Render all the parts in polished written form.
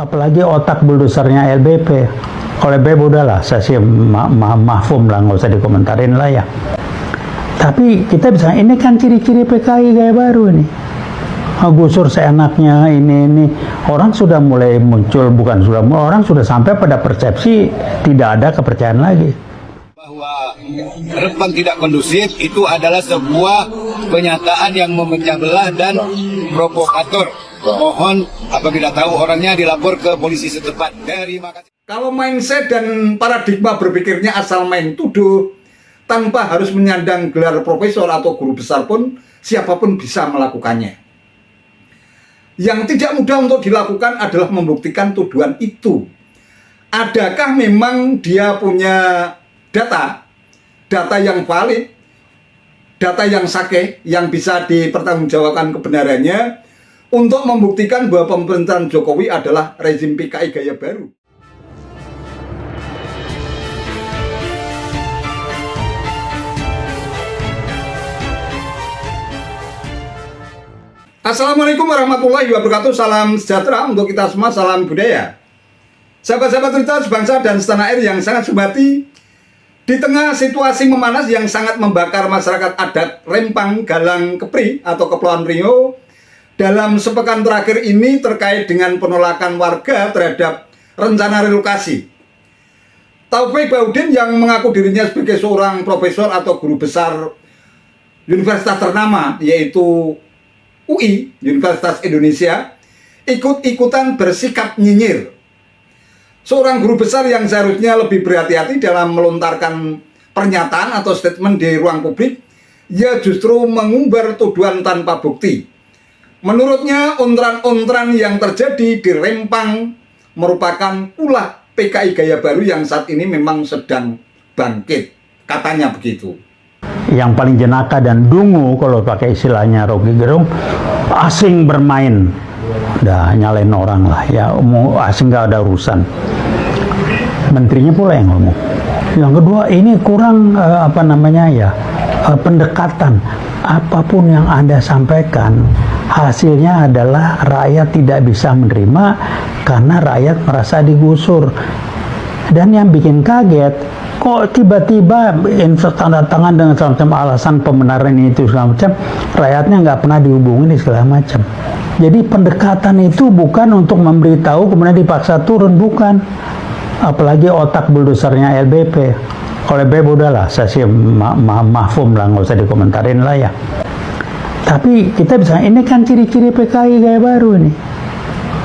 apalagi otak buldosernya LBP. Kalau LBP udahlah, saya sih mahfum lah, nggak usah dikomentarin lah ya. Tapi kita bisa, ini kan ciri-ciri PKI gaya baru ini. Gusur seenaknya ini orang sudah mulai muncul, bukan sudah, orang sudah sampai pada persepsi tidak ada kepercayaan lagi. Bahwa Rempang tidak kondusif itu adalah sebuah pernyataan yang memecah belah dan provokator. Mohon apabila tahu orangnya dilapor ke polisi setempat. Terima kasih. Kalau mindset dan paradigma berpikirnya asal main tuduh tanpa harus menyandang gelar profesor atau guru besar pun siapapun bisa melakukannya. Yang tidak mudah untuk dilakukan adalah membuktikan tuduhan itu. Adakah memang dia punya data yang valid, data yang sahih, yang bisa dipertanggungjawabkan kebenarannya untuk membuktikan bahwa pemerintahan Jokowi adalah rezim PKI gaya baru. Assalamualaikum warahmatullahi wabarakatuh. Salam sejahtera untuk kita semua, salam budaya. Sahabat-sahabat cerita sebangsa dan setanah air yang sangat sebati, di tengah situasi memanas yang sangat membakar masyarakat adat Rempang, Galang, Kepri atau Kepulauan Riau, dalam sepekan terakhir ini terkait dengan penolakan warga terhadap rencana relokasi. Taufik Baudin yang mengaku dirinya sebagai seorang profesor atau guru besar universitas ternama, yaitu UI, Universitas Indonesia, ikut-ikutan bersikap nyinyir. Seorang guru besar yang seharusnya lebih berhati-hati dalam melontarkan pernyataan atau statement di ruang publik, ia justru mengumbar tuduhan tanpa bukti. Menurutnya, ontran-ontran yang terjadi di Rempang merupakan ulah PKI gaya baru yang saat ini memang sedang bangkit. Katanya begitu. Yang paling jenaka dan dungu kalau pakai istilahnya Rocky Gerung, asing bermain, udah nyalain orang lah ya, mau asing nggak ada urusan. Menterinya pula yang ngomong. Yang kedua, ini kurang pendekatan. Apapun yang Anda sampaikan, hasilnya adalah rakyat tidak bisa menerima karena rakyat merasa digusur. Dan yang bikin kaget, kok tiba-tiba tanda tangan dengan semacam alasan pembenaran ini itu segala macam, rakyatnya nggak pernah dihubungin segala macam. Jadi pendekatan itu bukan untuk memberitahu kemudian dipaksa turun, bukan. Apalagi otak buldosernya LBP. Kalau LBP udahlah, saya sih mahfum lah, nggak usah dikomentarin lah ya. Tapi kita bisa, ini kan ciri-ciri PKI gaya baru ini.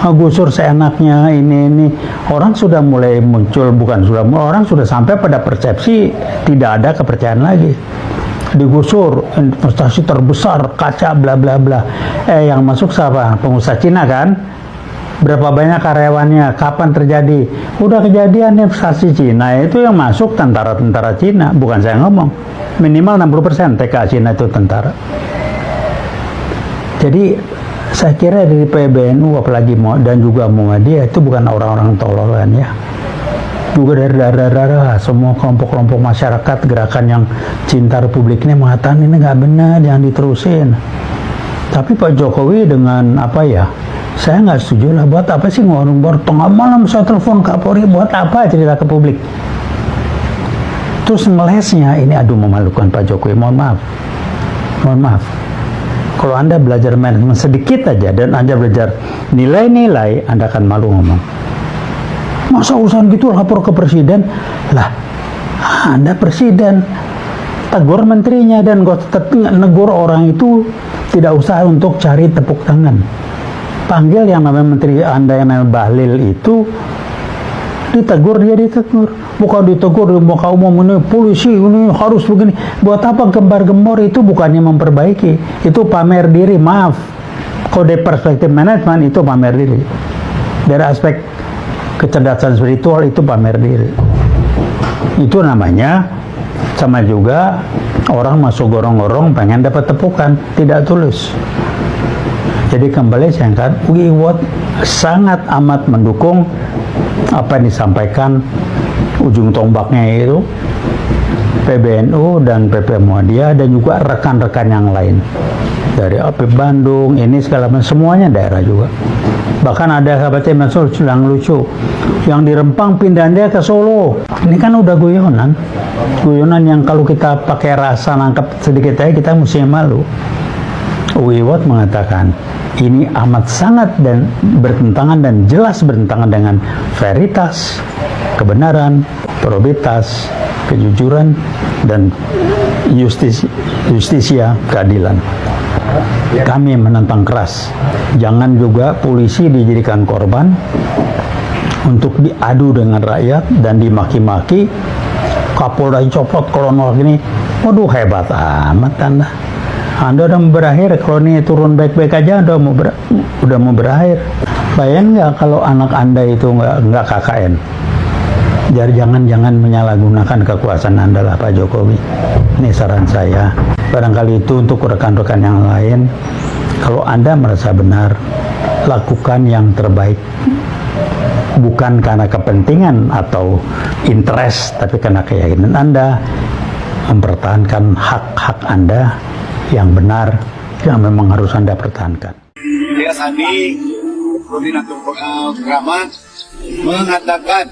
Gusur seenaknya ini orang sudah mulai muncul, bukan sudah, orang sudah sampai pada persepsi tidak ada kepercayaan lagi. Digusur, investasi terbesar, kaca bla bla bla. Yang masuk siapa? Pengusaha Cina kan? Berapa banyak karyawannya? Kapan terjadi? Udah kejadian investasi Cina itu yang masuk tentara-tentara Cina, bukan saya ngomong. Minimal 60% TK Cina itu tentara. Jadi saya kira dari PBNU apalagi dan juga Muhammadiyah itu bukan orang-orang tololan ya. Juga dari daerah-daerah semua kelompok-kelompok masyarakat gerakan yang cinta Republik ini mengatakan ini nggak benar, jangan diterusin. Tapi Pak Jokowi dengan saya nggak setuju lah. Buat apa sih ngomong tengah malam saya telepon Kapolri, buat apa cerita ke publik? Terus ngelesnya ini, aduh memalukan Pak Jokowi. Mohon maaf. Kalau Anda belajar manajemen sedikit aja dan Anda belajar nilai-nilai, Anda akan malu ngomong. Masa urusan gitu lapor ke presiden? Lah, Anda presiden, tegur menterinya dan negur orang itu tidak usah untuk cari tepuk tangan. Panggil yang namanya menteri Anda yang namanya Bahlil itu, ditegur, dia ditegur. Bukan ditegur di muka umum, ini polisi ini harus begini. Buat apa gembar-gembor? Itu bukannya memperbaiki, itu pamer diri. Maaf, kode perspektif manajemen itu pamer diri. Dari aspek kecerdasan spiritual itu pamer diri. Itu namanya sama juga orang masuk gorong-gorong pengen dapat tepukan, tidak tulus. Jadi kembali saya katakan, sangat amat mendukung apa yang disampaikan ujung tombaknya itu PBNU dan PP Muhammadiyah dan juga rekan-rekan yang lain dari AP Bandung ini segala macam, semuanya daerah juga Bahkan ada sahabatnya masuk yang lucu, yang di Rempang pindah dia ke Solo. Ini kan udah guyonan yang kalau kita pakai rasa nangkep sedikit aja kita mesti malu. Wiwot mengatakan ini amat sangat dan bertentangan dan jelas bertentangan dengan veritas, kebenaran, probabilitas, kejujuran, dan justisia, keadilan. Kami menentang keras, jangan juga polisi dijadikan korban untuk diadu dengan rakyat dan dimaki-maki. Kapolda copot kolonel gini, waduh hebat amat Anda udah mau berakhir, kalau ini turun baik-baik aja udah mau berakhir. Bayang nggak kalau anak Anda itu nggak KKN? Jadi jangan menyalahgunakan kekuasaan Anda lah Pak Jokowi. Ini saran saya. Barangkali itu untuk rekan-rekan yang lain. Kalau Anda merasa benar, lakukan yang terbaik. Bukan karena kepentingan atau interest, tapi karena keyakinan Anda mempertahankan hak-hak Anda yang benar, yang memang harus Anda pertahankan. Dia Sandi, koordinator Kramat, mengatakan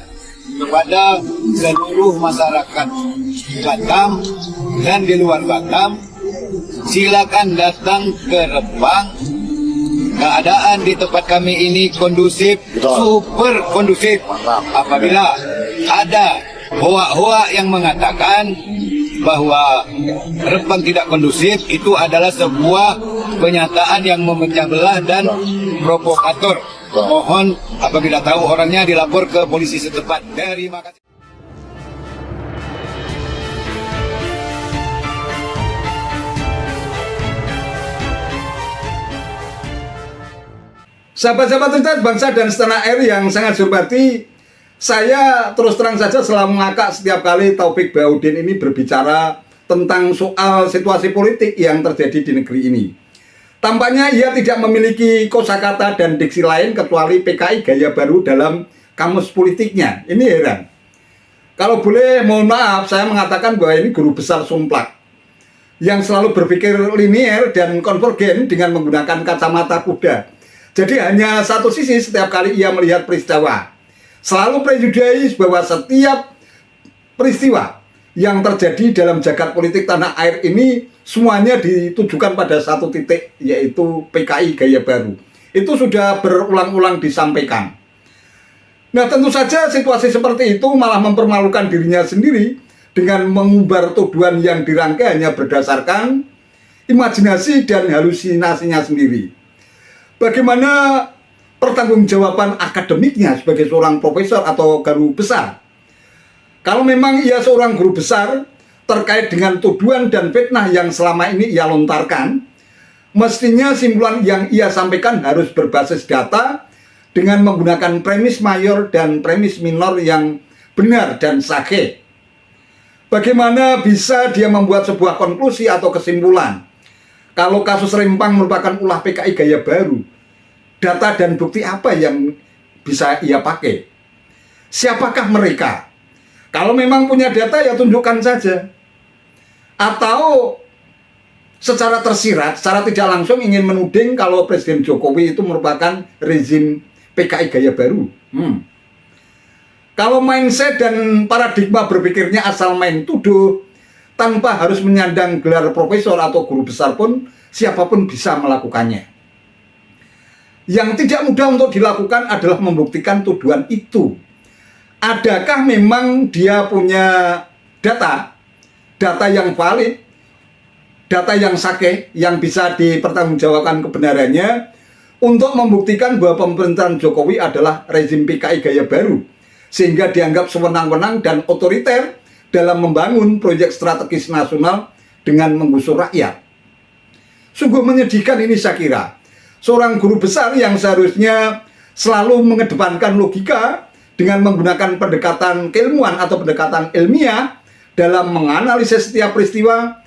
kepada seluruh masyarakat Batam dan di luar Batam, silakan datang ke Rempang. Keadaan di tempat kami ini kondusif, super kondusif. Apabila ada hoa-hoa yang mengatakan bahwa Rempang tidak kondusif, itu adalah sebuah pernyataan yang memecah belah dan provokator. Mohon apabila tahu orangnya dilapor ke polisi setempat. Terima kasih. Sahabat-sahabat cerita bangsa dan setanah air yang sangat hormati, saya terus terang saja selalu mengakak setiap kali Taufik Baudin ini berbicara tentang soal situasi politik yang terjadi di negeri ini. Tampaknya ia tidak memiliki kosakata dan diksi lain kecuali PKI gaya baru dalam kamus politiknya. Ini heran. Kalau boleh mohon maaf, saya mengatakan bahwa ini guru besar sumplak yang selalu berpikir linier dan konvergen dengan menggunakan kacamata kuda. Jadi hanya satu sisi setiap kali ia melihat peristiwa. Selalu prejudis bahwa setiap peristiwa yang terjadi dalam jagat politik tanah air ini semuanya ditujukan pada satu titik, yaitu PKI gaya baru. Itu sudah berulang-ulang disampaikan. Nah, tentu saja situasi seperti itu malah mempermalukan dirinya sendiri dengan mengumbar tuduhan yang dirangkai hanya berdasarkan imajinasi dan halusinasinya sendiri. Bagaimana pertanggungjawaban akademiknya sebagai seorang profesor atau guru besar? Kalau memang ia seorang guru besar terkait dengan tuduhan dan fitnah yang selama ini ia lontarkan, mestinya simpulan yang ia sampaikan harus berbasis data dengan menggunakan premis mayor dan premis minor yang benar dan sahih. Bagaimana bisa dia membuat sebuah konklusi atau kesimpulan kalau kasus Rempang merupakan ulah PKI gaya baru? Data dan bukti apa yang bisa ia pakai? Siapakah mereka? Kalau memang punya data ya tunjukkan saja. Atau secara tersirat, secara tidak langsung ingin menuding kalau Presiden Jokowi itu merupakan rezim PKI gaya baru. Kalau mindset dan paradigma berpikirnya asal main tuduh, tanpa harus menyandang gelar profesor atau guru besar pun, siapapun bisa melakukannya. Yang tidak mudah untuk dilakukan adalah membuktikan tuduhan itu. Adakah memang dia punya data yang valid, data yang sahih, yang bisa dipertanggungjawabkan kebenarannya untuk membuktikan bahwa pemerintahan Jokowi adalah rezim PKI gaya baru, sehingga dianggap sewenang-wenang dan otoriter dalam membangun proyek strategis nasional dengan menggusur rakyat. Sungguh menyedihkan ini saya kira. Seorang guru besar yang seharusnya selalu mengedepankan logika dengan menggunakan pendekatan keilmuan atau pendekatan ilmiah dalam menganalisis setiap peristiwa,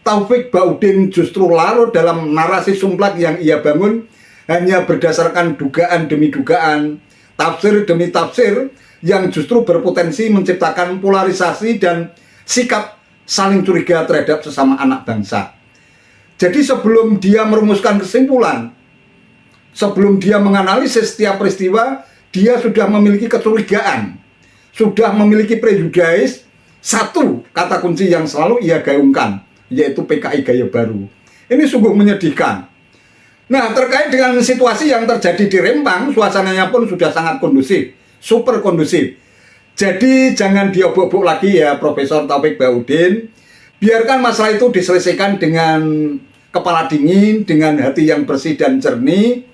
Taufik Baudin justru larut dalam narasi sumplak yang ia bangun hanya berdasarkan dugaan demi dugaan, tafsir demi tafsir yang justru berpotensi menciptakan polarisasi dan sikap saling curiga terhadap sesama anak bangsa. Jadi sebelum dia merumuskan kesimpulan, sebelum dia menganalisis setiap peristiwa, dia sudah memiliki kecurigaan, sudah memiliki prejudis. Satu kata kunci yang selalu ia gaungkan, yaitu PKI gaya baru. Ini sungguh menyedihkan. Nah, terkait dengan situasi yang terjadi di Rempang, suasananya pun sudah sangat kondusif, super kondusif. Jadi jangan diobok-obok lagi ya Profesor Taufik Baudin. Biarkan masalah itu diselesaikan dengan kepala dingin, dengan hati yang bersih dan jernih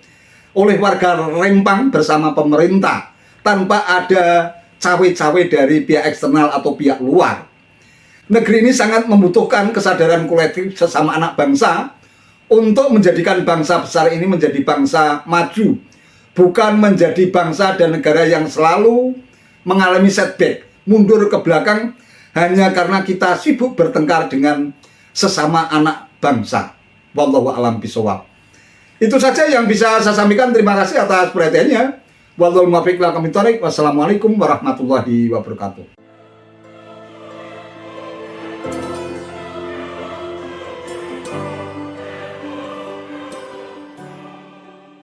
oleh warga Rempang bersama pemerintah, tanpa ada cawe-cawe dari pihak eksternal atau pihak luar. Negeri ini sangat membutuhkan kesadaran kolektif sesama anak bangsa untuk menjadikan bangsa besar ini menjadi bangsa maju, bukan menjadi bangsa dan negara yang selalu mengalami setback, mundur ke belakang hanya karena kita sibuk bertengkar dengan sesama anak bangsa. Wallahu a'lam bishawab. Itu saja yang bisa saya sampaikan. Terima kasih atas perhatiannya. Wallahul muwaffiq ila aqwamit thoriq. Wassalamualaikum warahmatullahi wabarakatuh.